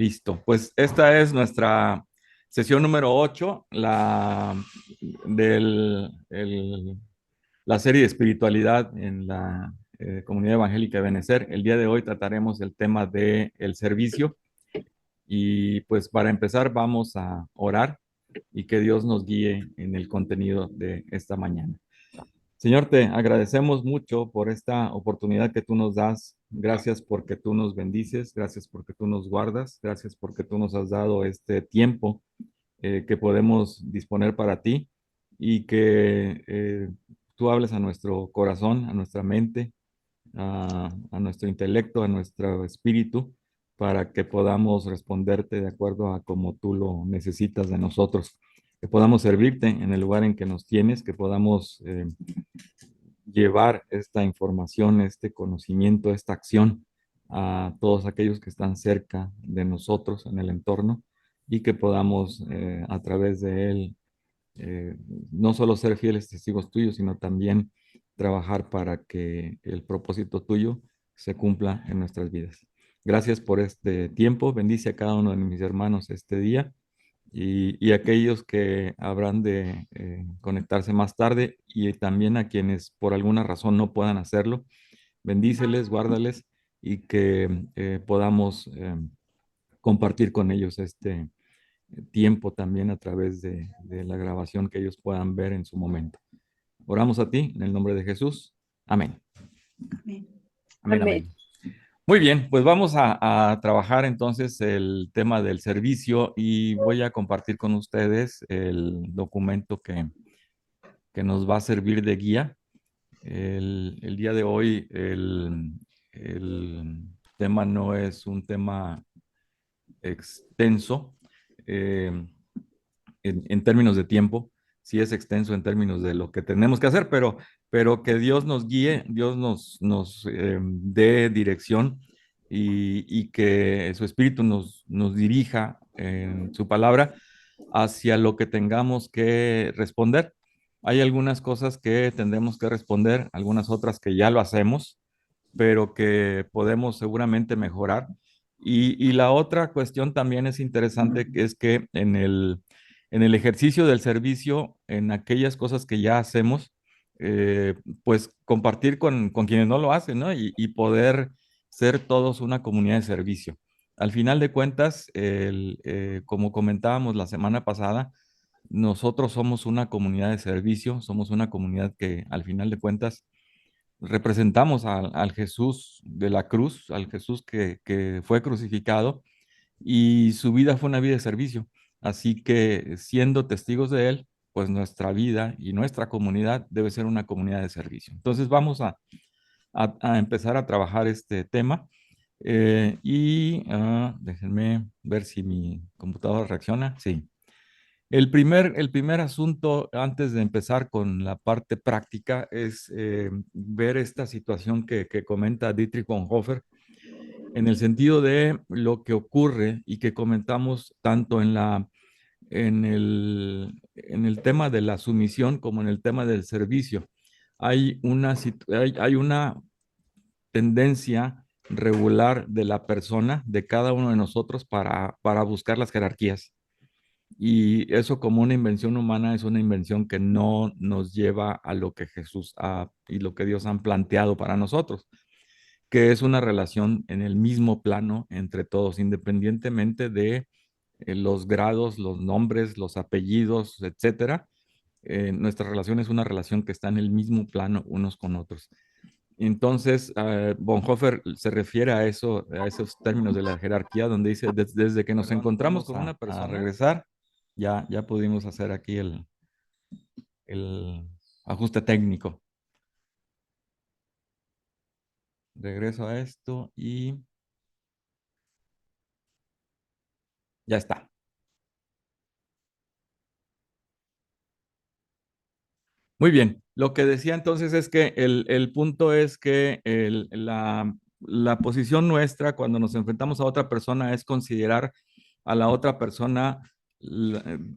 Listo. Pues esta es nuestra sesión número 8, la serie de espiritualidad en la Comunidad Evangélica de Benecer. El día de hoy trataremos el tema del servicio y pues para empezar vamos a orar y que Dios nos guíe en el contenido de esta mañana. Señor, te agradecemos mucho por esta oportunidad que tú nos das. Gracias porque tú nos bendices, gracias porque tú nos guardas, gracias porque tú nos has dado este tiempo que podemos disponer para ti y que tú hables a nuestro corazón, a nuestra mente, a nuestro intelecto, a nuestro espíritu, para que podamos responderte de acuerdo a como tú lo necesitas de nosotros, que podamos servirte en el lugar en que nos tienes, que podamos llevar esta información, este conocimiento, esta acción a todos aquellos que están cerca de nosotros en el entorno y que podamos a través de él eh, no solo ser fieles testigos tuyos, sino también trabajar para que el propósito tuyo se cumpla en nuestras vidas. Gracias por este tiempo. Bendice a cada uno de mis hermanos este día y aquellos que habrán de conectarse más tarde y también a quienes por alguna razón no puedan hacerlo. Bendíceles, guárdales y que podamos compartir con ellos este tiempo también a través de la grabación que ellos puedan ver en su momento. Oramos a ti en el nombre de Jesús. Amén. Amén. Amén, Amén. amén. Muy bien, pues vamos a trabajar entonces el tema del servicio y voy a compartir con ustedes el documento que nos va a servir de guía. El día de hoy el tema no es un tema extenso en términos de tiempo, sí es extenso en términos de lo que tenemos que hacer, pero que Dios nos guíe, Dios nos dé dirección y que su Espíritu nos dirija en su palabra hacia lo que tengamos que responder. Hay algunas cosas que tendremos que responder, algunas otras que ya lo hacemos, pero que podemos seguramente mejorar. Y la otra cuestión también es interesante, que es que en el ejercicio del servicio, en aquellas cosas que ya hacemos, eh, pues compartir con quienes no lo hacen, ¿no? Y poder ser todos una comunidad de servicio. Al final de cuentas, como comentábamos la semana pasada, nosotros somos una comunidad de servicio, somos una comunidad que al final de cuentas representamos al Jesús de la cruz, al Jesús que fue crucificado y su vida fue una vida de servicio. Así que siendo testigos de él, pues nuestra vida y nuestra comunidad debe ser una comunidad de servicio. Entonces vamos a empezar a trabajar este tema déjenme ver si mi computadora reacciona. Sí. El primer asunto, antes de empezar con la parte práctica, es ver esta situación que comenta Dietrich Bonhoeffer en el sentido de lo que ocurre y que comentamos tanto en el tema de la sumisión como en el tema del servicio. Hay una tendencia regular de la persona, de cada uno de nosotros, para buscar las jerarquías. Y eso como una invención humana es una invención que no nos lleva a lo que Jesús y lo que Dios han planteado para nosotros, que es una relación en el mismo plano entre todos, independientemente de los grados, los nombres, los apellidos, etcétera. Nuestra relación es una relación que está en el mismo plano unos con otros. Entonces, Bonhoeffer se refiere a eso, a esos términos de la jerarquía, donde dice, desde que nos encontramos con una persona, a regresar, ya pudimos hacer aquí el ajuste técnico. Regreso a esto y ya está. Muy bien. Lo que decía entonces es que el punto es que la posición nuestra cuando nos enfrentamos a otra persona es considerar a la otra persona,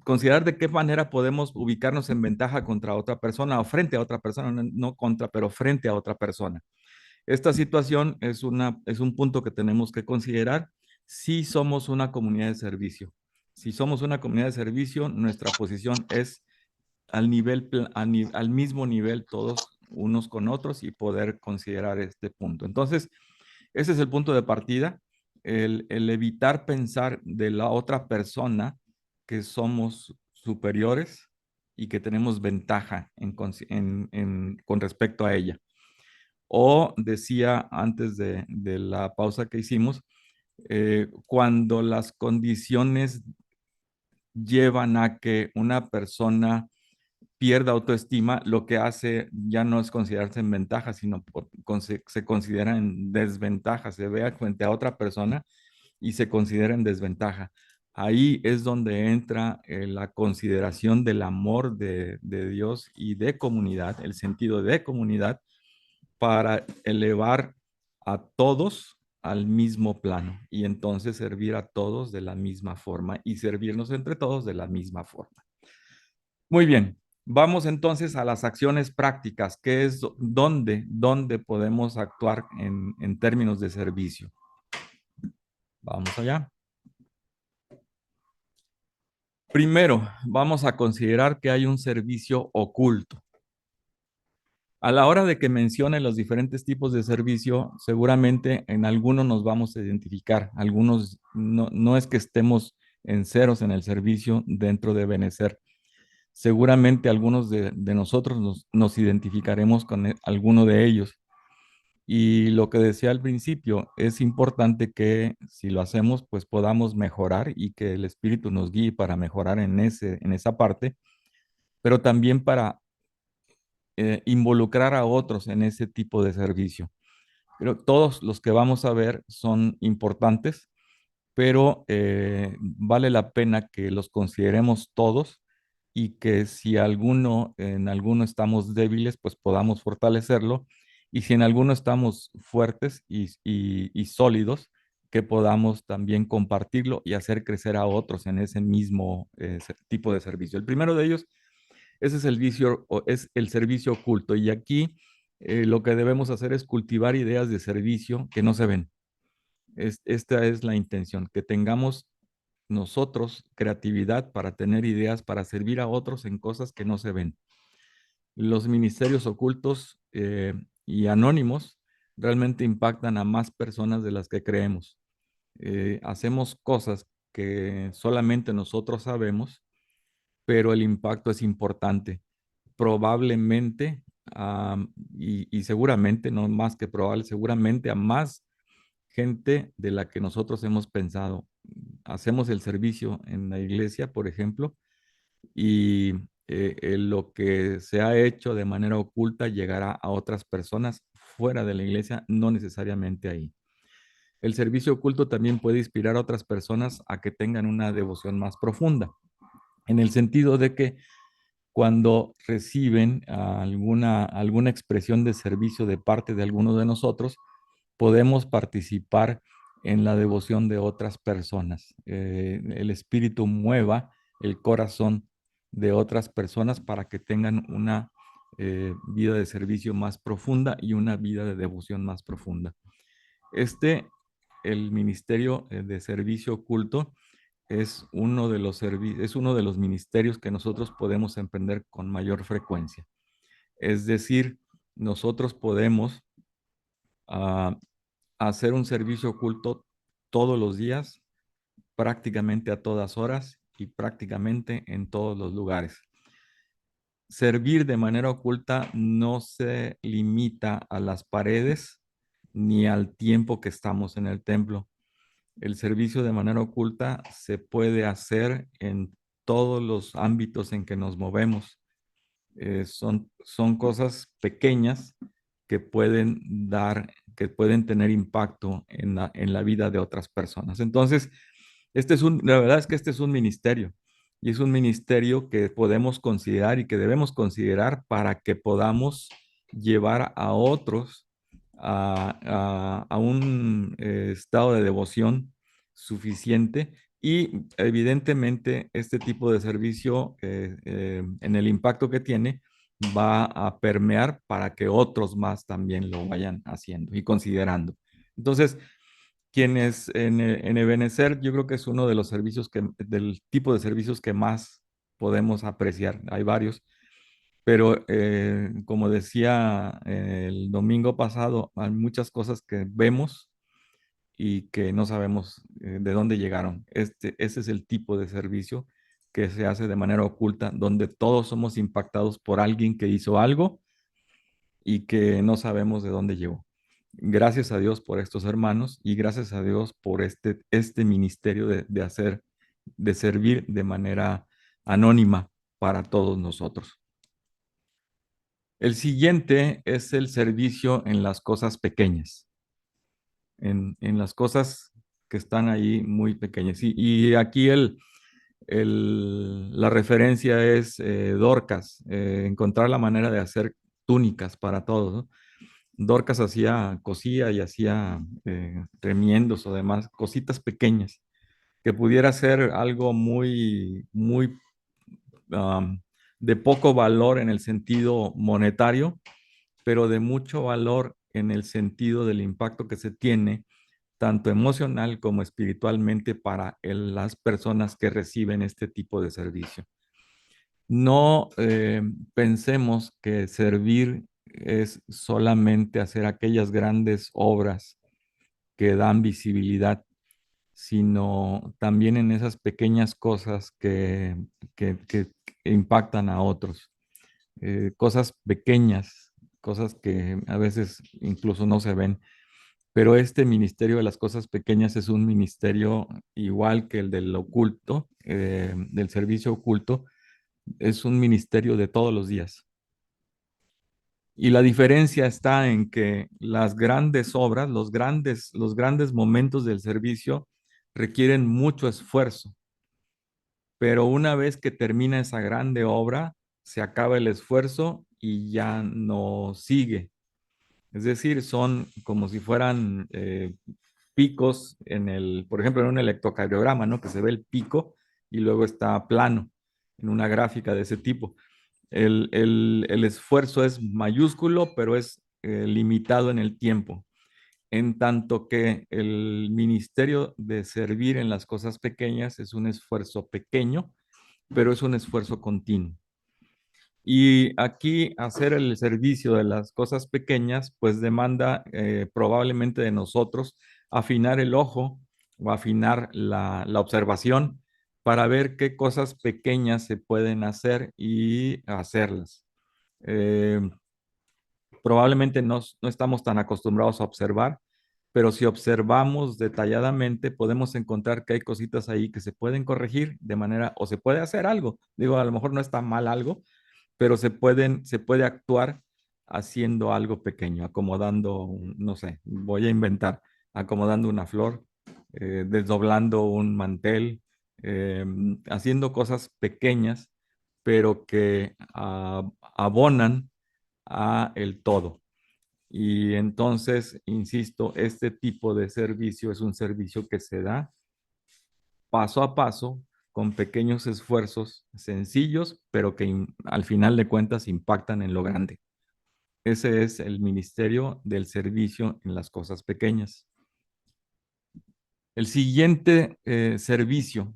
considerar de qué manera podemos ubicarnos en ventaja contra otra persona o frente a otra persona, no contra, pero frente a otra persona. Esta situación es un punto que tenemos que considerar Sí somos una comunidad de servicio. Si somos una comunidad de servicio, nuestra posición es al nivel, al mismo nivel todos unos con otros y poder considerar este punto. Entonces, ese es el punto de partida, el evitar pensar de la otra persona que somos superiores y que tenemos ventaja con respecto a ella. O decía antes de la pausa que hicimos, cuando las condiciones llevan a que una persona pierda autoestima, lo que hace ya no es considerarse en ventaja, sino se considera en desventaja, se ve frente a otra persona y se considera en desventaja. Ahí es donde entra la consideración del amor de Dios y de comunidad, el sentido de comunidad, para elevar a todos al mismo plano y entonces servir a todos de la misma forma y servirnos entre todos de la misma forma. Muy bien, vamos entonces a las acciones prácticas, que es dónde podemos actuar en términos de servicio. Vamos allá. Primero, vamos a considerar que hay un servicio oculto. A la hora de que mencione los diferentes tipos de servicio, seguramente en algunos nos vamos a identificar. Algunos no es que estemos en ceros en el servicio dentro de Benecer. Seguramente algunos de nosotros nos identificaremos con alguno de ellos. Y lo que decía al principio, es importante que si lo hacemos, pues podamos mejorar y que el Espíritu nos guíe para mejorar en esa parte, pero también para involucrar a otros en ese tipo de servicio. Pero todos los que vamos a ver son importantes, pero vale la pena que los consideremos todos y que si en alguno estamos débiles, pues podamos fortalecerlo. Y si en alguno estamos fuertes y sólidos, que podamos también compartirlo y hacer crecer a otros en ese mismo tipo de servicio. El primero de ellos, ese es es el servicio oculto. Y aquí lo que debemos hacer es cultivar ideas de servicio que no se ven. Esta es la intención, que tengamos nosotros creatividad para tener ideas, para servir a otros en cosas que no se ven. Los ministerios ocultos y anónimos realmente impactan a más personas de las que creemos. Hacemos cosas que solamente nosotros sabemos, pero el impacto es importante. Probablemente, y seguramente, no más que probable, seguramente a más gente de la que nosotros hemos pensado. Hacemos el servicio en la iglesia, por ejemplo, y lo que se ha hecho de manera oculta llegará a otras personas fuera de la iglesia, no necesariamente ahí. El servicio oculto también puede inspirar a otras personas a que tengan una devoción más profunda, en el sentido de que cuando reciben alguna expresión de servicio de parte de alguno de nosotros, podemos participar en la devoción de otras personas. El Espíritu mueva el corazón de otras personas para que tengan una vida de servicio más profunda y una vida de devoción más profunda. Este, el ministerio de servicio oculto, es uno de los ministerios que nosotros podemos emprender con mayor frecuencia. Es decir, nosotros podemos uh, hacer un servicio oculto todos los días, prácticamente a todas horas y prácticamente en todos los lugares. Servir de manera oculta no se limita a las paredes ni al tiempo que estamos en el templo. El servicio de manera oculta se puede hacer en todos los ámbitos en que nos movemos. Son cosas pequeñas que que pueden tener impacto en la vida de otras personas. Entonces, la verdad es que este es un ministerio y es un ministerio que podemos considerar y que debemos considerar para que podamos llevar a otros a un estado de devoción suficiente y evidentemente este tipo de servicio en el impacto que tiene va a permear para que otros más también lo vayan haciendo y considerando. Entonces, quienes en Ebenecer, yo creo que es uno de los servicios del tipo de servicios que más podemos apreciar. Hay varios, pero como decía el domingo pasado, hay muchas cosas que vemos y que no sabemos de dónde llegaron. Ese es el tipo de servicio que se hace de manera oculta, donde todos somos impactados por alguien que hizo algo y que no sabemos de dónde llegó. Gracias a Dios por estos hermanos y gracias a Dios por este ministerio de servir de manera anónima para todos nosotros. El siguiente es el servicio en las cosas pequeñas, en las cosas que están ahí muy pequeñas. Y aquí la referencia es Dorcas, encontrar la manera de hacer túnicas para todos, ¿no? Dorcas cosía y hacía remiendos o demás, cositas pequeñas, que pudiera ser algo muy um, de poco valor en el sentido monetario, pero de mucho valor en el sentido del impacto que se tiene, tanto emocional como espiritualmente, para las personas que reciben este tipo de servicio. No pensemos que servir es solamente hacer aquellas grandes obras que dan visibilidad, sino también en esas pequeñas cosas que impactan a otros. Cosas pequeñas, cosas que a veces incluso no se ven. Pero este ministerio de las cosas pequeñas es un ministerio igual que el del oculto, del servicio oculto, es un ministerio de todos los días. Y la diferencia está en que las grandes obras, los grandes momentos del servicio requieren mucho esfuerzo, pero una vez que termina esa grande obra, se acaba el esfuerzo y ya no sigue. Es decir, son como si fueran picos por ejemplo, en un electrocardiograma, ¿no? Que se ve el pico y luego está plano en una gráfica de ese tipo. El esfuerzo es mayúsculo, pero es limitado en el tiempo. En tanto que el ministerio de servir en las cosas pequeñas es un esfuerzo pequeño, pero es un esfuerzo continuo. Y aquí hacer el servicio de las cosas pequeñas, pues demanda probablemente de nosotros afinar el ojo o afinar la observación para ver qué cosas pequeñas se pueden hacer y hacerlas. Eh, Probablemente no estamos tan acostumbrados a observar, pero si observamos detalladamente, podemos encontrar que hay cositas ahí que se pueden corregir de manera, o se puede hacer algo. Digo, a lo mejor no está mal algo, pero se puede actuar haciendo algo pequeño, acomodando, no sé, voy a inventar, acomodando una flor, desdoblando un mantel, haciendo cosas pequeñas, pero que abonan a el todo. Y entonces, insisto, este tipo de servicio es un servicio que se da paso a paso, con pequeños esfuerzos sencillos, pero que al final de cuentas impactan en lo grande. Ese es el ministerio del servicio en las cosas pequeñas. El siguiente servicio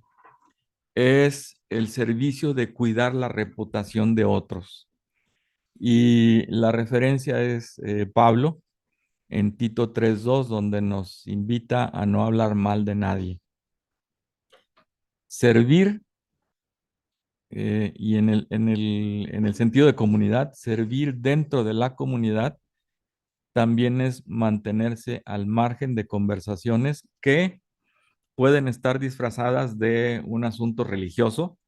es el servicio de cuidar la reputación de otros. Y la referencia es Pablo en Tito 3:2, donde nos invita a no hablar mal de nadie. Servir y en el sentido de comunidad, servir dentro de la comunidad también es mantenerse al margen de conversaciones que pueden estar disfrazadas de un asunto religioso,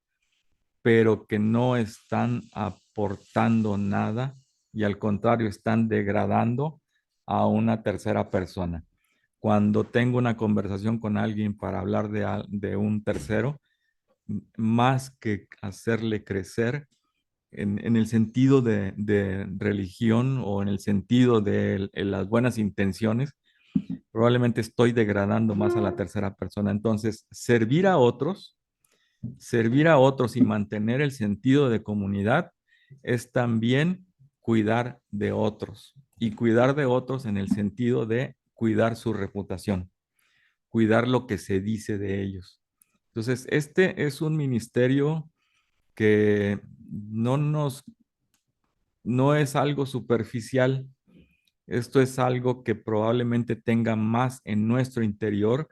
pero que no están aportando nada y al contrario están degradando a una tercera persona. Cuando tengo una conversación con alguien para hablar de un tercero, más que hacerle crecer en el sentido de religión o en el sentido de las buenas intenciones, probablemente estoy degradando más a la tercera persona. Entonces, servir a otros y mantener el sentido de comunidad es también cuidar de otros y cuidar de otros en el sentido de cuidar su reputación. cuidar lo que se dice de ellos. Entonces, este es un ministerio que no es algo superficial. Esto es algo que probablemente tenga más en nuestro interior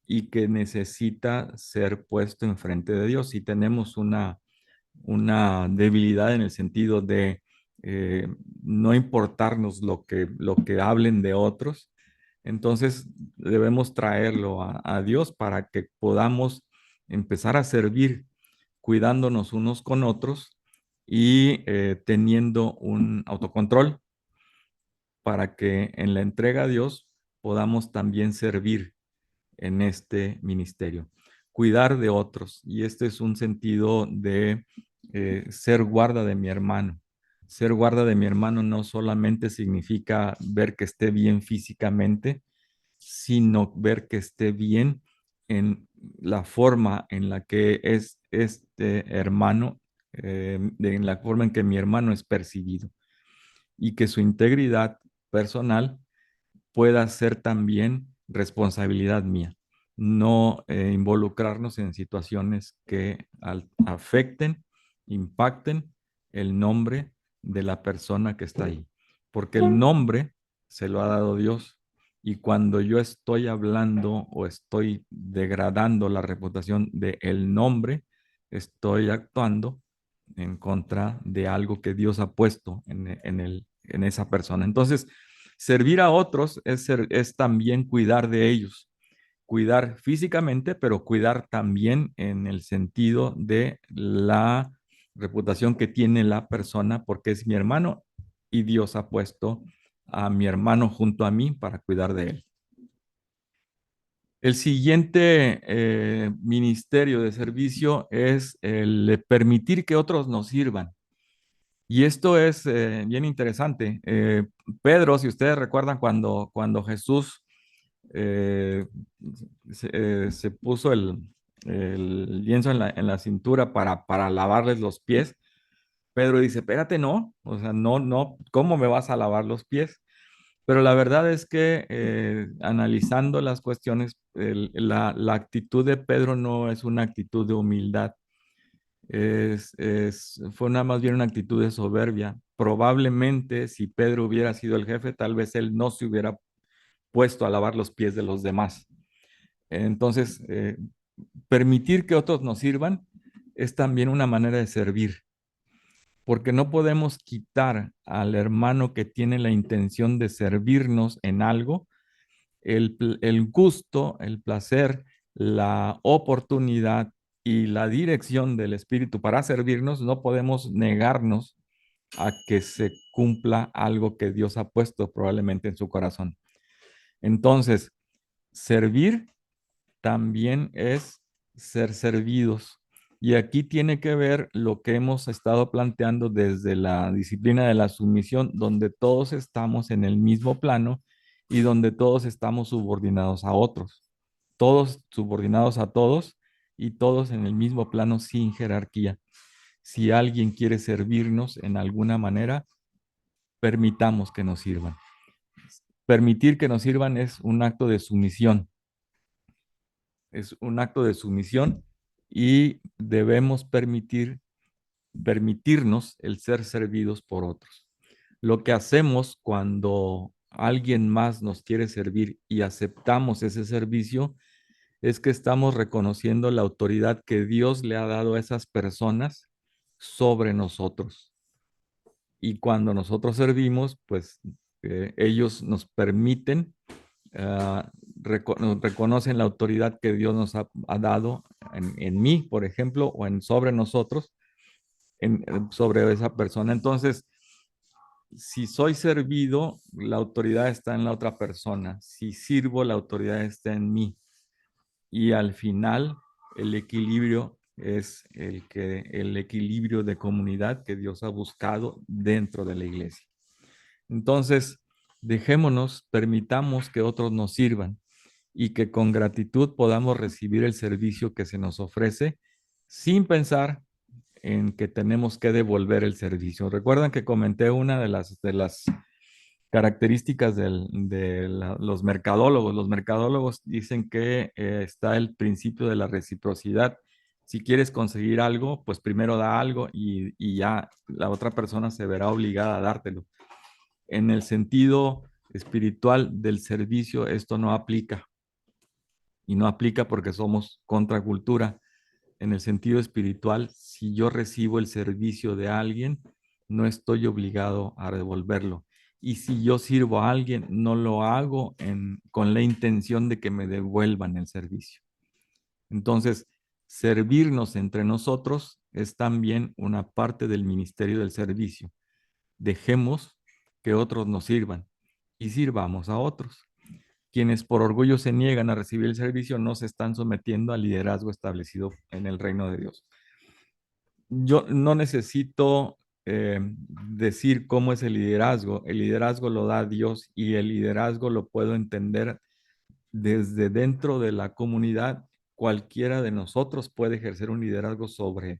y que necesita ser puesto enfrente de Dios. Si tenemos una debilidad en el sentido de eh, no importarnos lo que hablen de otros, entonces debemos traerlo a Dios para que podamos empezar a servir cuidándonos unos con otros y teniendo un autocontrol para que en la entrega a Dios podamos también servir en este ministerio. Cuidar de otros. Y este es un sentido de ser guarda de mi hermano. Ser guarda de mi hermano no solamente significa ver que esté bien físicamente, sino ver que esté bien en la forma en la que es este hermano, en la forma en que mi hermano es percibido y que su integridad personal pueda ser también responsabilidad mía. No involucrarnos en situaciones que afecten, impacten el nombre de la persona que está ahí. Porque el nombre se lo ha dado Dios. Y cuando yo estoy hablando o estoy degradando la reputación del nombre, estoy actuando en contra de algo que Dios ha puesto en esa persona. Entonces, servir a otros es también cuidar de ellos, cuidar físicamente, pero cuidar también en el sentido de la reputación que tiene la persona, porque es mi hermano y Dios ha puesto a mi hermano junto a mí para cuidar de él. El siguiente ministerio de servicio es el de permitir que otros nos sirvan. Y esto es bien interesante. Pedro, si ustedes recuerdan cuando Jesús eh, se puso el lienzo en la cintura para lavarles los pies, Pedro dice, espérate, no, o sea, no, ¿cómo me vas a lavar los pies? Pero la verdad es que analizando las cuestiones, la actitud de Pedro no es una actitud de humildad, fue más bien una actitud de soberbia. Probablemente si Pedro hubiera sido el jefe, tal vez él no se hubiera puesto a lavar los pies de los demás. Entonces, permitir que otros nos sirvan es también una manera de servir, porque no podemos quitar al hermano que tiene la intención de servirnos en algo el gusto, el placer, la oportunidad y la dirección del Espíritu para servirnos. No podemos negarnos a que se cumpla algo que Dios ha puesto probablemente en su corazón. Entonces, servir también es ser servidos. Y aquí tiene que ver lo que hemos estado planteando desde la disciplina de la sumisión, donde todos estamos en el mismo plano y donde todos estamos subordinados a otros. Todos subordinados a todos y todos en el mismo plano sin jerarquía. Si alguien quiere servirnos en alguna manera, permitamos que nos sirvan. Permitir que nos sirvan es un acto de sumisión, es un acto de sumisión y debemos permitirnos el ser servidos por otros. Lo que hacemos cuando alguien más nos quiere servir y aceptamos ese servicio es que estamos reconociendo la autoridad que Dios le ha dado a esas personas sobre nosotros. Y cuando nosotros servimos, pues ellos nos permiten reconocen la autoridad que Dios nos ha dado en mí, por ejemplo, o en sobre nosotros, sobre esa persona. Entonces, si soy servido, la autoridad está en la otra persona. Si sirvo, la autoridad está en mí. Y al final, el equilibrio es el equilibrio de comunidad que Dios ha buscado dentro de la iglesia. Entonces, dejémonos, permitamos que otros nos sirvan y que con gratitud podamos recibir el servicio que se nos ofrece sin pensar en que tenemos que devolver el servicio. Recuerdan que comenté una de las características los mercadólogos. Los mercadólogos dicen que está el principio de la reciprocidad. Si quieres conseguir algo, pues primero da algo y ya la otra persona se verá obligada a dártelo. En el sentido espiritual del servicio, esto no aplica. Y no aplica porque somos contracultura. En el sentido espiritual, si yo recibo el servicio de alguien, no estoy obligado a devolverlo. Y si yo sirvo a alguien, no lo hago con la intención de que me devuelvan el servicio. Entonces, servirnos entre nosotros es también una parte del ministerio del servicio. Dejemos que otros nos sirvan y sirvamos a otros. Quienes por orgullo se niegan a recibir el servicio no se están sometiendo al liderazgo establecido en el reino de Dios. Yo no necesito decir cómo es el liderazgo. El liderazgo lo da Dios y el liderazgo lo puedo entender desde dentro de la comunidad. Cualquiera de nosotros puede ejercer un liderazgo sobre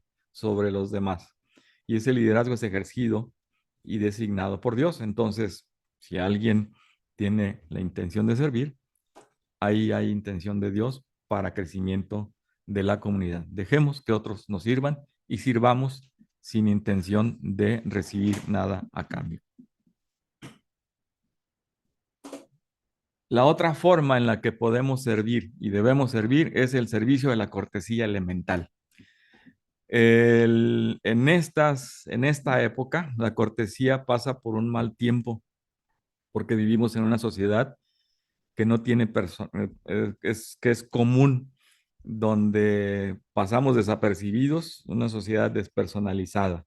los demás. Y ese liderazgo es ejercido y designado por Dios. Entonces, si alguien tiene la intención de servir, ahí hay intención de Dios para crecimiento de la comunidad. Dejemos que otros nos sirvan y sirvamos sin intención de recibir nada a cambio. La otra forma en la que podemos servir y debemos servir es el servicio de la cortesía elemental. En esta época, la cortesía pasa por un mal tiempo porque vivimos en una sociedad que no tiene que es común, donde pasamos desapercibidos, una sociedad despersonalizada.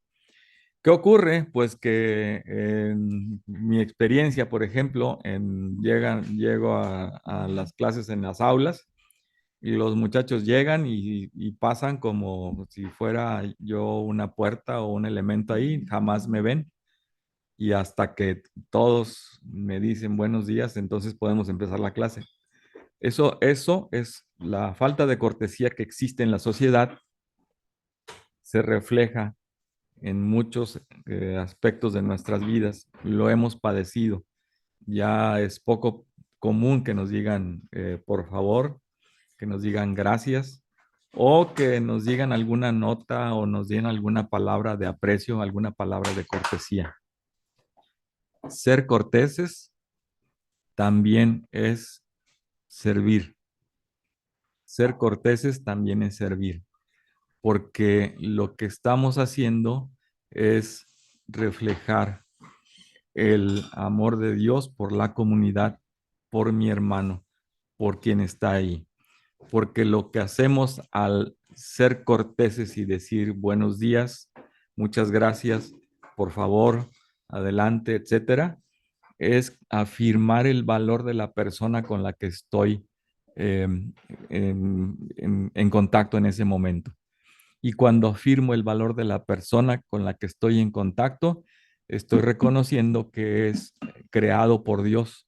¿Qué ocurre? Pues que en mi experiencia, por ejemplo, llego a las clases en las aulas y los muchachos llegan y pasan como si fuera yo una puerta o un elemento ahí, jamás me ven y hasta que todos me dicen buenos días, entonces podemos empezar la clase. Eso es la falta de cortesía que existe en la sociedad, se refleja en muchos aspectos de nuestras vidas. Lo hemos padecido. Ya es poco común que nos digan por favor, que nos digan gracias o que nos digan alguna nota o nos den alguna palabra de aprecio, alguna palabra de cortesía. Ser corteses también es servir. Ser corteses también es servir, porque lo que estamos haciendo es reflejar el amor de Dios por la comunidad, por mi hermano, por quien está ahí. Porque lo que hacemos al ser corteses y decir buenos días, muchas gracias, por favor, adelante, etcétera, es afirmar el valor de la persona con la que estoy eh, en contacto en ese momento. Y cuando afirmo el valor de la persona con la que estoy en contacto, estoy reconociendo que es creado por Dios.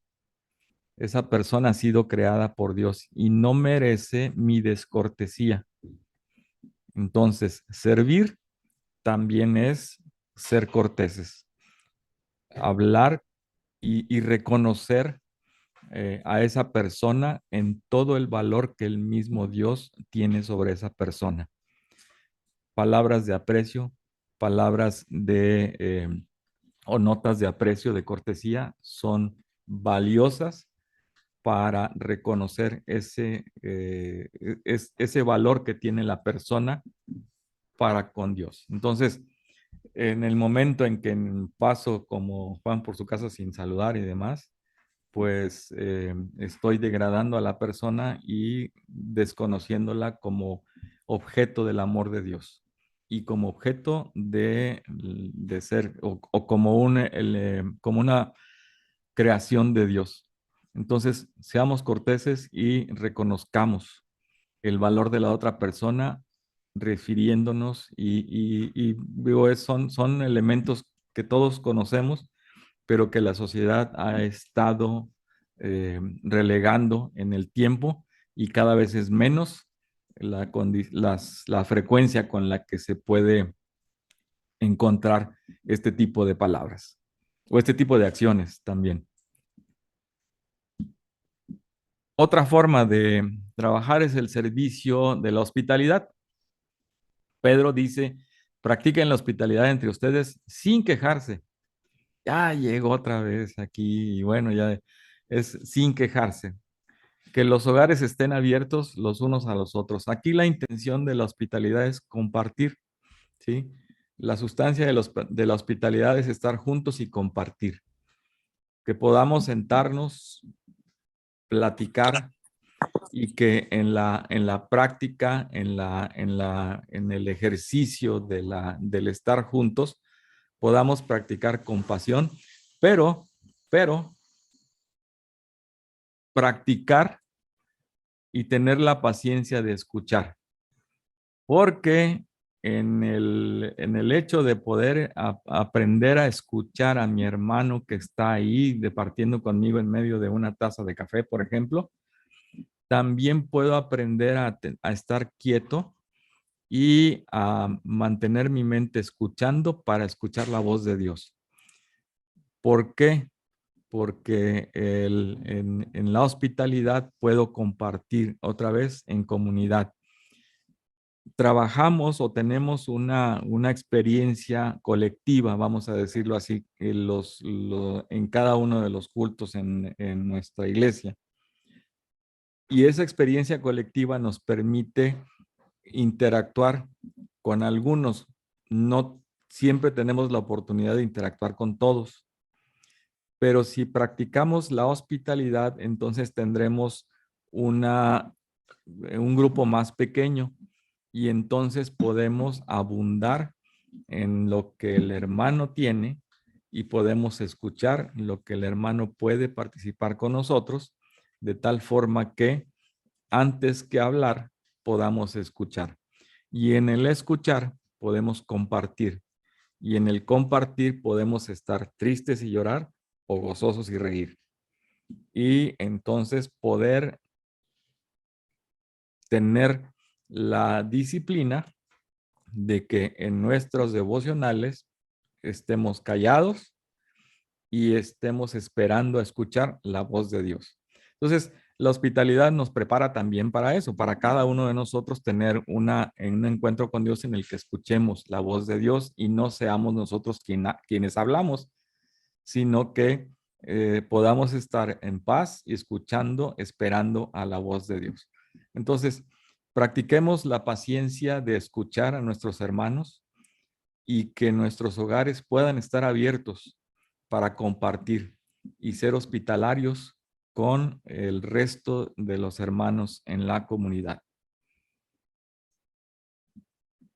Esa persona ha sido creada por Dios y no merece mi descortesía. Entonces, servir también es ser corteses, hablar y reconocer a esa persona en todo el valor que el mismo Dios tiene sobre esa persona. Palabras de aprecio, palabras o notas de aprecio, de cortesía, son valiosas para reconocer ese valor que tiene la persona para con Dios. Entonces, en el momento en que paso como Juan por su casa sin saludar y demás, pues estoy degradando a la persona y desconociéndola como objeto del amor de Dios y como objeto de ser o como, como una creación de Dios. Entonces, seamos corteses y reconozcamos el valor de la otra persona refiriéndonos y digo, son elementos que todos conocemos, pero que la sociedad ha estado relegando en el tiempo y cada vez es menos la frecuencia con la que se puede encontrar este tipo de palabras o este tipo de acciones también. Otra forma de trabajar es el servicio de la hospitalidad. Pedro dice, practiquen la hospitalidad entre ustedes sin quejarse. Ya llegó otra vez aquí y bueno, ya es sin quejarse. Que los hogares estén abiertos los unos a los otros. Aquí la intención de la hospitalidad es compartir, ¿sí? La sustancia de la hospitalidad es estar juntos y compartir. Que podamos sentarnos, platicar y que en la práctica, en el ejercicio del estar juntos, podamos practicar compasión, pero, pero practicar y tener la paciencia de escuchar, porque en el hecho de poder aprender a escuchar a mi hermano que está ahí departiendo conmigo en medio de una taza de café, por ejemplo, también puedo aprender a estar quieto y a mantener mi mente escuchando para escuchar la voz de Dios. ¿Por qué? Porque en la hospitalidad puedo compartir otra vez en comunidad. Trabajamos o tenemos una experiencia colectiva, vamos a decirlo así, en cada uno de los cultos en nuestra iglesia. Y esa experiencia colectiva nos permite interactuar con algunos. No siempre tenemos la oportunidad de interactuar con todos, pero si practicamos la hospitalidad, entonces tendremos un grupo más pequeño y entonces podemos abundar en lo que el hermano tiene y podemos escuchar lo que el hermano puede participar con nosotros, de tal forma que antes que hablar podamos escuchar. Y en el escuchar podemos compartir. Y en el compartir podemos estar tristes y llorar o gozosos y reír. Y entonces poder tener la disciplina de que en nuestros devocionales estemos callados y estemos esperando a escuchar la voz de Dios. Entonces, la hospitalidad nos prepara también para eso, para cada uno de nosotros tener un encuentro con Dios en el que escuchemos la voz de Dios y no seamos nosotros quienes hablamos, sino que podamos estar en paz y escuchando, esperando a la voz de Dios. Entonces, practiquemos la paciencia de escuchar a nuestros hermanos y que nuestros hogares puedan estar abiertos para compartir y ser hospitalarios con el resto de los hermanos en la comunidad.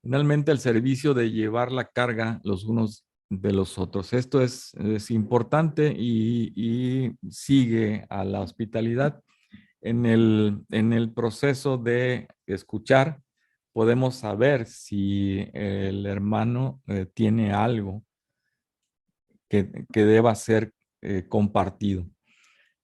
Finalmente, el servicio de llevar la carga los unos de los otros. Esto es importante y sigue a la hospitalidad. En el proceso de escuchar, podemos saber si el hermano tiene algo que deba ser compartido.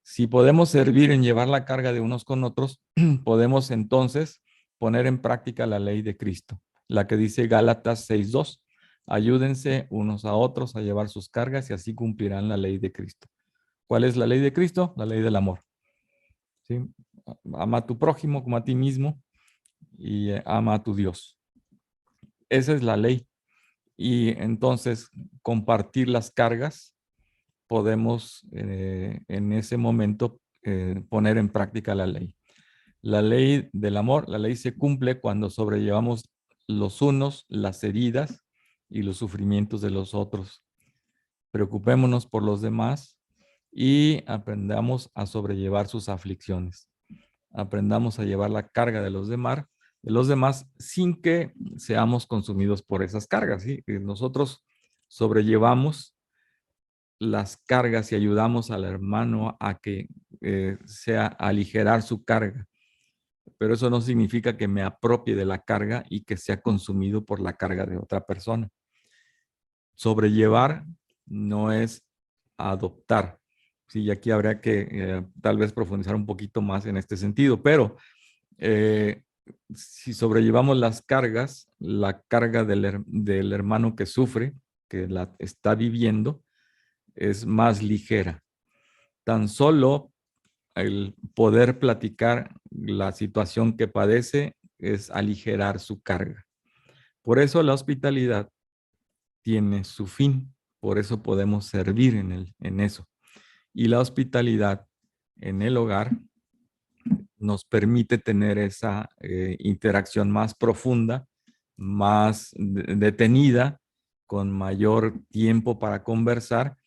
Si podemos servir en llevar la carga de unos con otros, podemos entonces poner en práctica la ley de Cristo, la que dice Gálatas 6:2. Ayúdense unos a otros a llevar sus cargas y así cumplirán la ley de Cristo. ¿Cuál es la ley de Cristo? La ley del amor. ¿Sí? Ama a tu prójimo como a ti mismo y ama a tu Dios. Esa es la ley. Y entonces compartir las cargas podemos en ese momento poner en práctica la ley. La ley del amor, la ley se cumple cuando sobrellevamos los unos las heridas y los sufrimientos de los otros. Preocupémonos por los demás y aprendamos a sobrellevar sus aflicciones. Aprendamos a llevar la carga de los demás sin que seamos consumidos por esas cargas. ¿Sí? Nosotros sobrellevamos las cargas y ayudamos al hermano a que sea aligerar su carga. Pero eso no significa que me apropie de la carga y que sea consumido por la carga de otra persona. Sobrellevar no es adoptar. Sí, y aquí habría que tal vez profundizar un poquito más en este sentido, pero eh, si sobrellevamos las cargas, la carga del hermano que sufre, que la está viviendo, es más ligera. Tan solo el poder platicar la situación que padece es aligerar su carga. Por eso la hospitalidad tiene su fin, por eso podemos servir en eso. Y la hospitalidad en el hogar nos permite tener esa interacción más profunda, más detenida, con mayor tiempo para conversar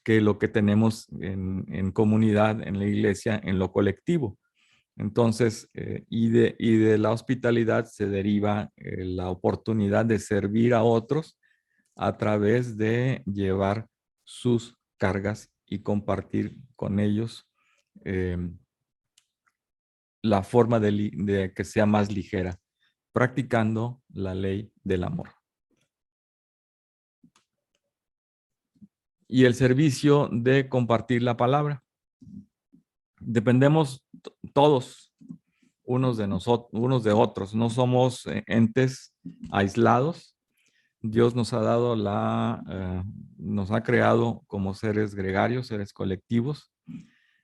que lo que tenemos en comunidad, en la iglesia, en lo colectivo. Entonces, y de la hospitalidad se deriva la oportunidad de servir a otros a través de llevar sus cargas y compartir con ellos eh, la forma de que sea más ligera, practicando la ley del amor. Y el servicio de compartir la palabra. Dependemos todos unos de nosotros, unos de otros. No somos entes aislados. Dios nos ha dado nos ha creado como seres gregarios, seres colectivos.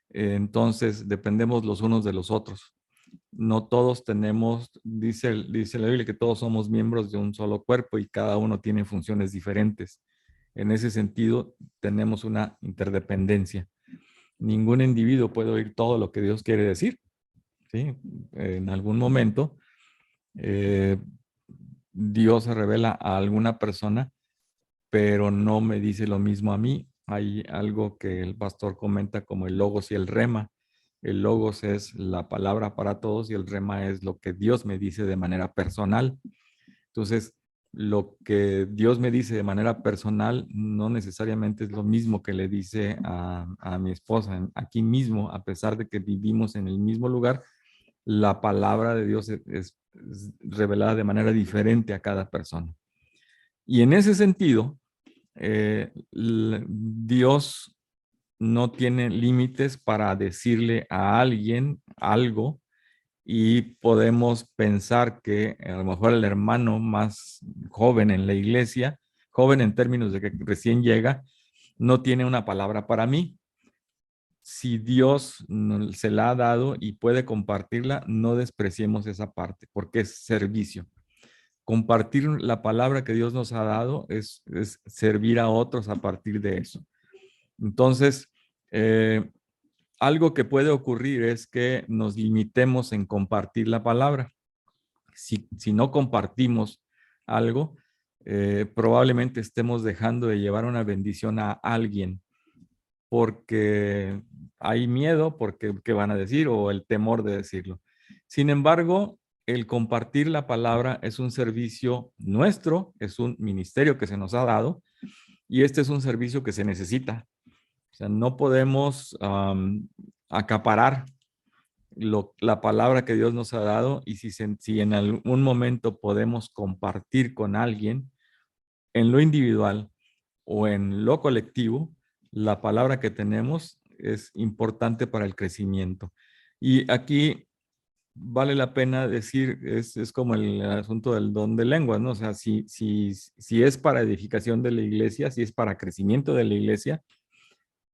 Entonces dependemos los unos de los otros. No todos tenemos, dice la Biblia que todos somos miembros de un solo cuerpo y cada uno tiene funciones diferentes. En ese sentido, tenemos una interdependencia. Ningún individuo puede oír todo lo que Dios quiere decir, ¿sí? En algún momento, eh, Dios se revela a alguna persona, pero no me dice lo mismo a mí. Hay algo que el pastor comenta como el logos y el rema. El logos es la palabra para todos y el rema es lo que Dios me dice de manera personal. Entonces, lo que Dios me dice de manera personal no necesariamente es lo mismo que le dice a mi esposa. Aquí mismo, a pesar de que vivimos en el mismo lugar, la palabra de Dios es revelada de manera diferente a cada persona. Y en ese sentido, Dios no tiene límites para decirle a alguien algo y podemos pensar que a lo mejor el hermano más joven en la iglesia, joven en términos de que recién llega, no tiene una palabra para mí. Si Dios se la ha dado y puede compartirla, no despreciemos esa parte porque es servicio. Compartir la palabra que Dios nos ha dado es servir a otros a partir de eso. Entonces, algo que puede ocurrir es que nos limitemos en compartir la palabra. Si no compartimos algo, probablemente estemos dejando de llevar una bendición a alguien porque hay miedo, porque qué van a decir o el temor de decirlo. Sin embargo, el compartir la palabra es un servicio nuestro, es un ministerio que se nos ha dado y este es un servicio que se necesita. O sea, no podemos acaparar la palabra que Dios nos ha dado y si en algún momento podemos compartir con alguien en lo individual o en lo colectivo, la palabra que tenemos es importante para el crecimiento. Y aquí vale la pena decir, es como el asunto del don de lenguas, ¿no? O sea, si es para edificación de la iglesia, si es para crecimiento de la iglesia,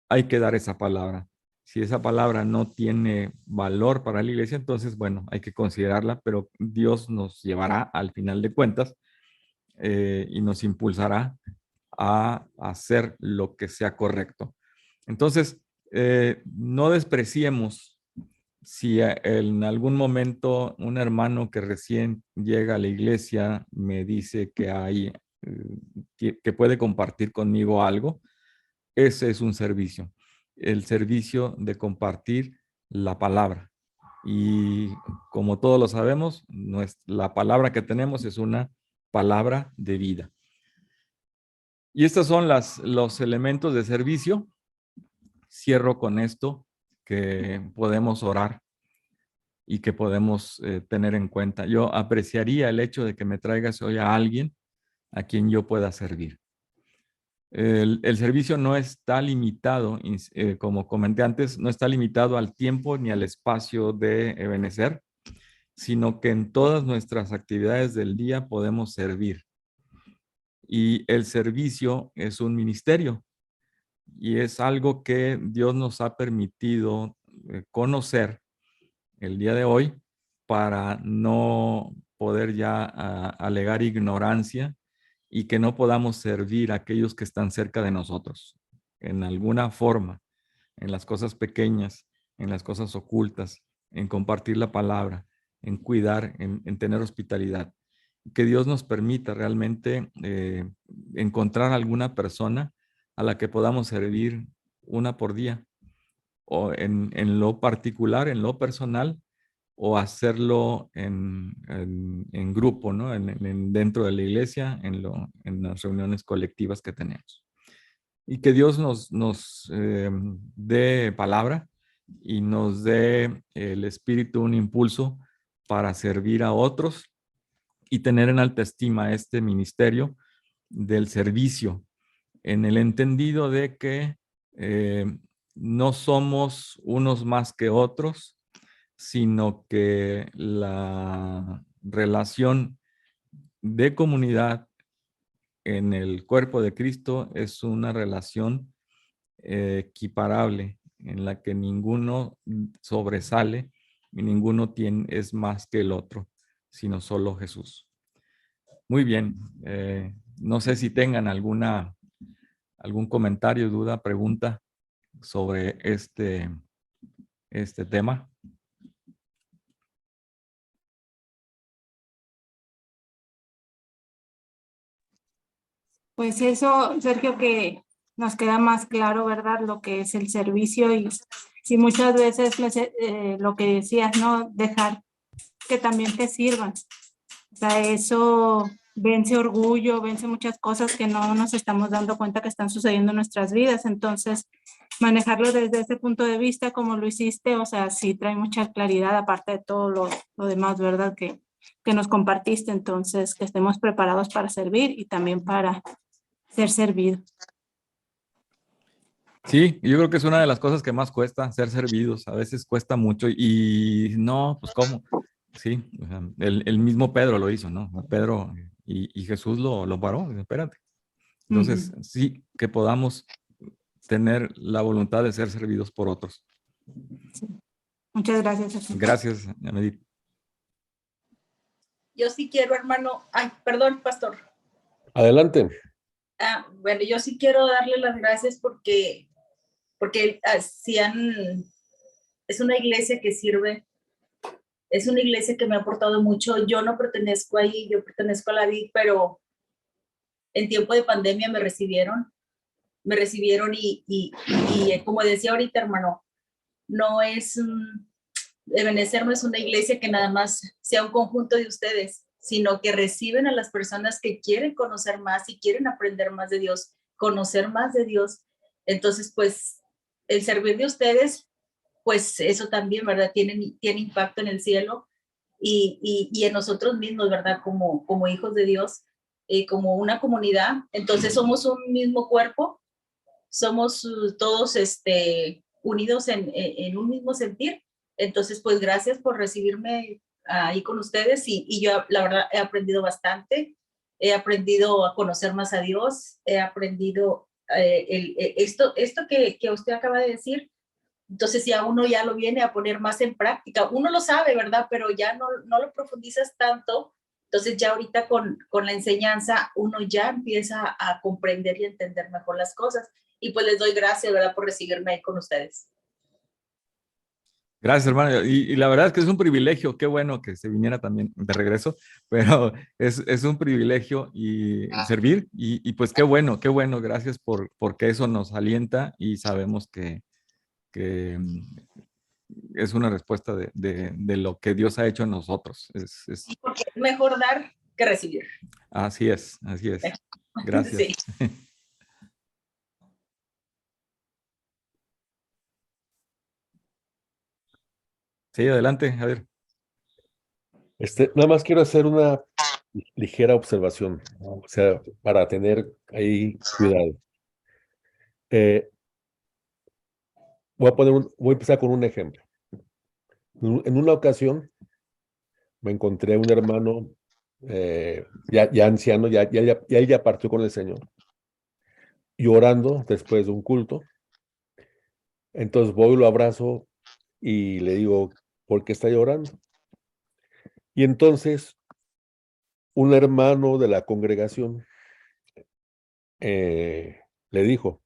hay que dar esa palabra. Si esa palabra no tiene valor para la iglesia, entonces, bueno, hay que considerarla, pero Dios nos llevará al final de cuentas y nos impulsará a hacer lo que sea correcto. Entonces, no despreciemos si en algún momento un hermano que recién llega a la iglesia me dice que hay, que puede compartir conmigo algo, ese es un servicio, el servicio de compartir la palabra. Y como todos lo sabemos, la palabra que tenemos es una palabra de vida. Y estos son los elementos de servicio. Cierro con esto que podemos orar y que podemos tener en cuenta. Yo apreciaría el hecho de que me traigas hoy a alguien a quien yo pueda servir. El servicio no está limitado, como comenté antes, no está limitado al tiempo ni al espacio de Ebenecer, sino que en todas nuestras actividades del día podemos servir. Y el servicio es un ministerio y es algo que Dios nos ha permitido conocer el día de hoy para no poder ya alegar ignorancia y que no podamos servir a aquellos que están cerca de nosotros en alguna forma, en las cosas pequeñas, en las cosas ocultas, en compartir la palabra, en cuidar, en tener hospitalidad. Que Dios nos permita realmente encontrar alguna persona a la que podamos servir una por día, o en lo particular, en lo personal, o hacerlo en grupo, ¿no? Dentro de la iglesia, en las reuniones colectivas que tenemos. Y que Dios nos dé palabra y nos dé el Espíritu un impulso para servir a otros y tener en alta estima este ministerio del servicio, en el entendido de que no somos unos más que otros, sino que la relación de comunidad en el cuerpo de Cristo es una relación equiparable, en la que ninguno sobresale y ninguno es más que el otro, sino solo Jesús. Muy bien. No sé si tengan algún comentario, duda, pregunta sobre este tema. Pues eso, Sergio, que nos queda más claro, ¿verdad? Lo que es el servicio y si muchas veces lo que decías, ¿no? Dejar que también te sirvan. O sea, eso vence orgullo, vence muchas cosas que no nos estamos dando cuenta que están sucediendo en nuestras vidas. Entonces, manejarlo desde ese punto de vista, como lo hiciste, o sea, sí trae mucha claridad, aparte de todo lo demás, ¿verdad? Que nos compartiste. Entonces, que estemos preparados para servir y también para ser servido. Sí, yo creo que es una de las cosas que más cuesta ser servidos. A veces cuesta mucho y no, pues ¿cómo? Sí, o sea, el mismo Pedro lo hizo, ¿no? Pedro y Jesús lo paró, dice, espérate. Entonces, sí, que podamos tener la voluntad de ser servidos por otros. Sí. Muchas gracias. Gracias, Amedit. Yo sí quiero, hermano. Ay, perdón, pastor. Adelante. Bueno, yo sí quiero darle las gracias porque es una iglesia que sirve, es una iglesia que me ha aportado mucho. Yo no pertenezco ahí, yo pertenezco a la VIC, pero en tiempo de pandemia me recibieron y como decía ahorita, hermano, no es, Ebenezer no es una iglesia que nada más sea un conjunto de ustedes, sino que reciben a las personas que quieren conocer más y quieren aprender más de Dios, conocer más de Dios. Entonces, pues, el servir de ustedes, pues eso también, ¿verdad? Tiene impacto en el cielo y en nosotros mismos, ¿verdad? Como hijos de Dios, como una comunidad. Entonces, somos un mismo cuerpo, somos todos unidos en un mismo sentir. Entonces, pues gracias por recibirme ahí con ustedes y yo la verdad he aprendido bastante, he aprendido a conocer más a Dios, he aprendido esto que usted acaba de decir. Entonces ya uno ya lo viene a poner más en práctica, uno lo sabe, ¿verdad? Pero ya no lo profundizas tanto. Entonces ya ahorita con la enseñanza uno ya empieza a comprender y entender mejor las cosas. Y pues les doy gracias, ¿verdad? Por recibirme ahí con ustedes. Gracias, hermano. Y la verdad es que es un privilegio. Qué bueno que se viniera también de regreso, pero es un privilegio y servir. Y pues qué bueno. Gracias porque eso nos alienta y sabemos que es una respuesta de lo que Dios ha hecho en nosotros. Porque es mejor dar que recibir. Así es. Gracias. Sí. Sí, adelante, a ver. Nada más quiero hacer una ligera observación, o sea, para tener ahí cuidado. Voy a empezar con un ejemplo. En una ocasión me encontré un hermano ya anciano, él ya partió con el Señor, y orando después de un culto. Entonces voy y lo abrazo y le digo, ¿por qué está llorando? Y entonces un hermano de la congregación le dijo,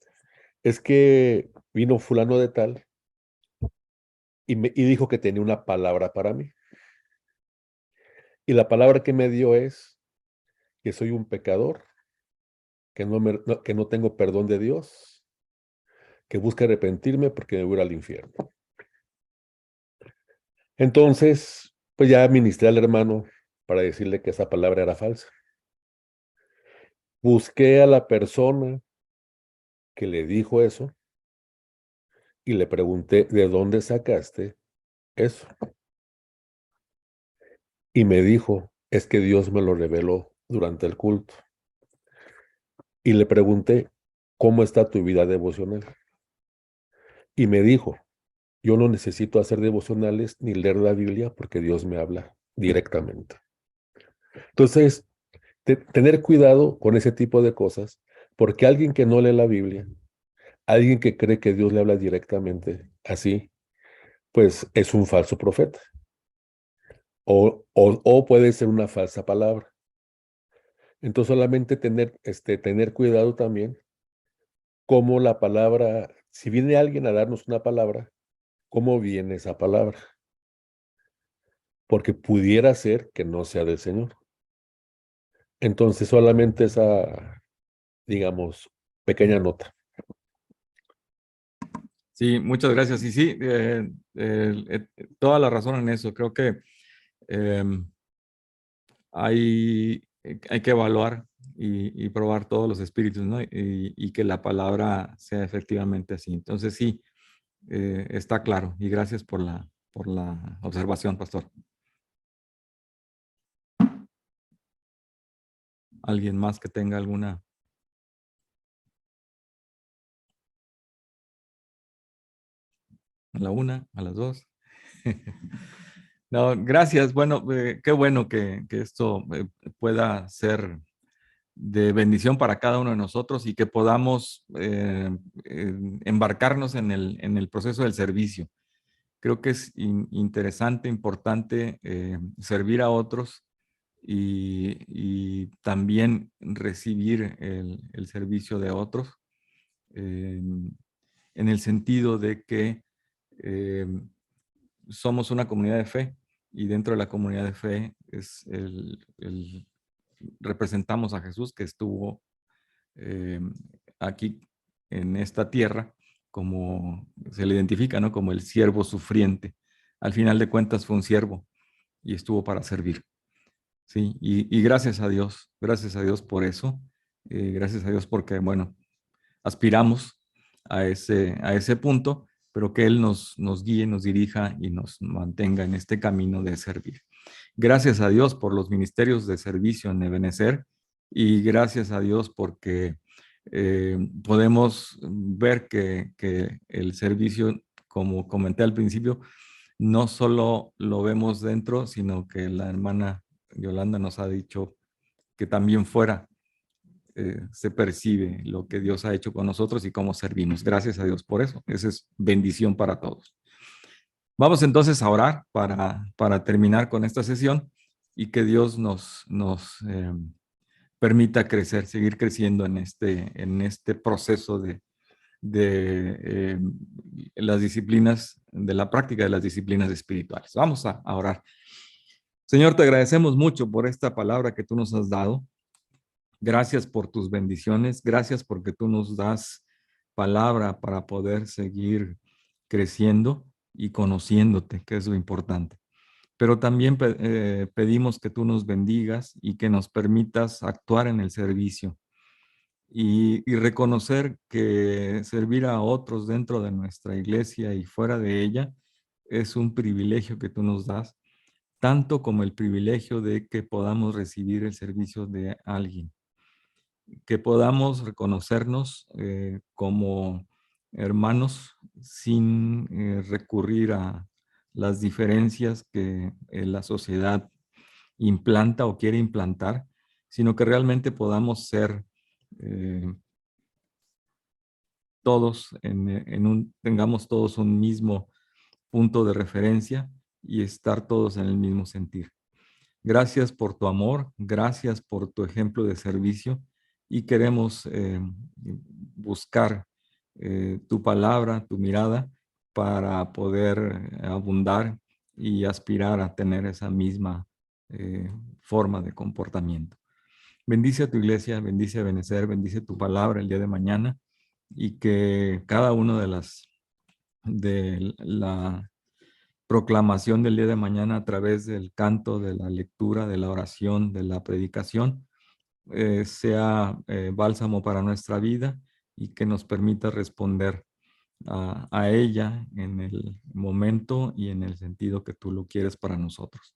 es que vino fulano de tal y dijo que tenía una palabra para mí. Y la palabra que me dio es que soy un pecador, que no tengo perdón de Dios, que busca arrepentirme porque me voy a ir al infierno. Entonces, pues ya ministré al hermano para decirle que esa palabra era falsa. Busqué a la persona que le dijo eso y le pregunté, ¿de dónde sacaste eso? Y me dijo, es que Dios me lo reveló durante el culto. Y le pregunté, ¿cómo está tu vida devocional? Y me dijo, yo no necesito hacer devocionales ni leer la Biblia porque Dios me habla directamente. Entonces, tener cuidado con ese tipo de cosas, porque alguien que no lee la Biblia, alguien que cree que Dios le habla directamente así, pues es un falso profeta. O puede ser una falsa palabra. Entonces solamente tener cuidado también cómo la palabra, si viene alguien a darnos una palabra, cómo viene esa palabra, porque pudiera ser que no sea del Señor. Entonces solamente esa, digamos, pequeña nota. Sí, muchas gracias. Y sí, toda la razón en eso. Creo que em, hay que evaluar y probar todos los espíritus, ¿no? Y que la palabra sea efectivamente así. Entonces sí, está claro. Y gracias por la observación, pastor. ¿Alguien más que tenga alguna? A la una, a las dos. No, gracias. Bueno, qué bueno que esto pueda ser de bendición para cada uno de nosotros y que podamos embarcarnos en el proceso del servicio. Creo que es interesante, importante servir a otros y también recibir el servicio de otros, en el sentido de que eh, somos una comunidad de fe y dentro de la comunidad de fe es representamos a Jesús que estuvo aquí en esta tierra, como se le identifica, ¿no? Como el siervo sufriente. Al final de cuentas fue un siervo y estuvo para servir. Sí, y gracias a Dios por eso. Gracias a Dios porque, bueno, aspiramos a ese punto, pero que Él nos guíe, nos dirija y nos mantenga en este camino de servir. Gracias a Dios por los ministerios de servicio en Ebenecer y gracias a Dios porque podemos ver que el servicio, como comenté al principio, no solo lo vemos dentro, sino que la hermana Yolanda nos ha dicho que también fuera se percibe lo que Dios ha hecho con nosotros y cómo servimos. Gracias a Dios por eso. Esa es bendición para todos. Vamos entonces a orar para terminar con esta sesión y que Dios nos permita crecer, seguir creciendo en este proceso de las disciplinas, de la práctica de las disciplinas espirituales. Vamos a orar. Señor, te agradecemos mucho por esta palabra que tú nos has dado. Gracias por tus bendiciones. Gracias porque tú nos das palabra para poder seguir creciendo y conociéndote, que es lo importante. Pero también pedimos que tú nos bendigas y que nos permitas actuar en el servicio y reconocer que servir a otros dentro de nuestra iglesia y fuera de ella es un privilegio que tú nos das, tanto como el privilegio de que podamos recibir el servicio de alguien, que podamos reconocernos como hermanos sin recurrir a las diferencias que la sociedad implanta o quiere implantar, sino que realmente podamos ser todos tengamos todos un mismo punto de referencia y estar todos en el mismo sentir. Gracias por tu amor, gracias por tu ejemplo de servicio y queremos buscar tu palabra, tu mirada para poder abundar y aspirar a tener esa misma forma de comportamiento. Bendice a tu iglesia, bendice a Benecer, bendice tu palabra el día de mañana y que cada una de la proclamación del día de mañana a través del canto, de la lectura, de la oración, de la predicación, sea bálsamo para nuestra vida y que nos permita responder a ella en el momento y en el sentido que tú lo quieres para nosotros.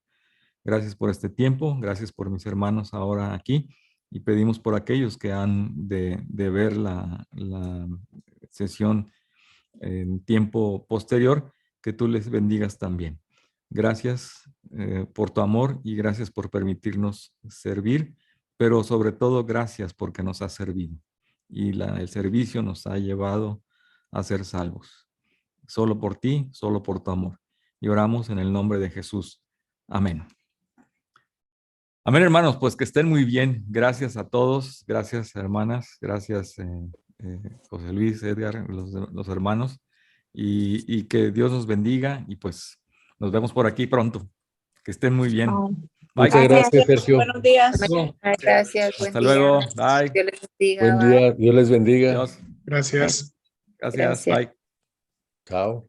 Gracias por este tiempo, gracias por mis hermanos ahora aquí y pedimos por aquellos que han de ver la sesión en tiempo posterior, que tú les bendigas también. Gracias por tu amor y gracias por permitirnos servir, pero sobre todo gracias porque nos has servido y el servicio nos ha llevado a ser salvos. Solo por ti, solo por tu amor. Y oramos en el nombre de Jesús. Amén. Amén, hermanos, pues que estén muy bien. Gracias a todos, gracias hermanas, gracias José Luis, Edgar, los hermanos, y que Dios los bendiga y pues nos vemos por aquí pronto. Que estén muy bien. Bye. Muchas gracias, Sergio. Buenos días. Gracias. Buen Hasta día. luego. Bye. Dios les bendiga. Buen Bye. día. Dios les bendiga. Adiós. Gracias. Gracias. Gracias. Bye. Chao.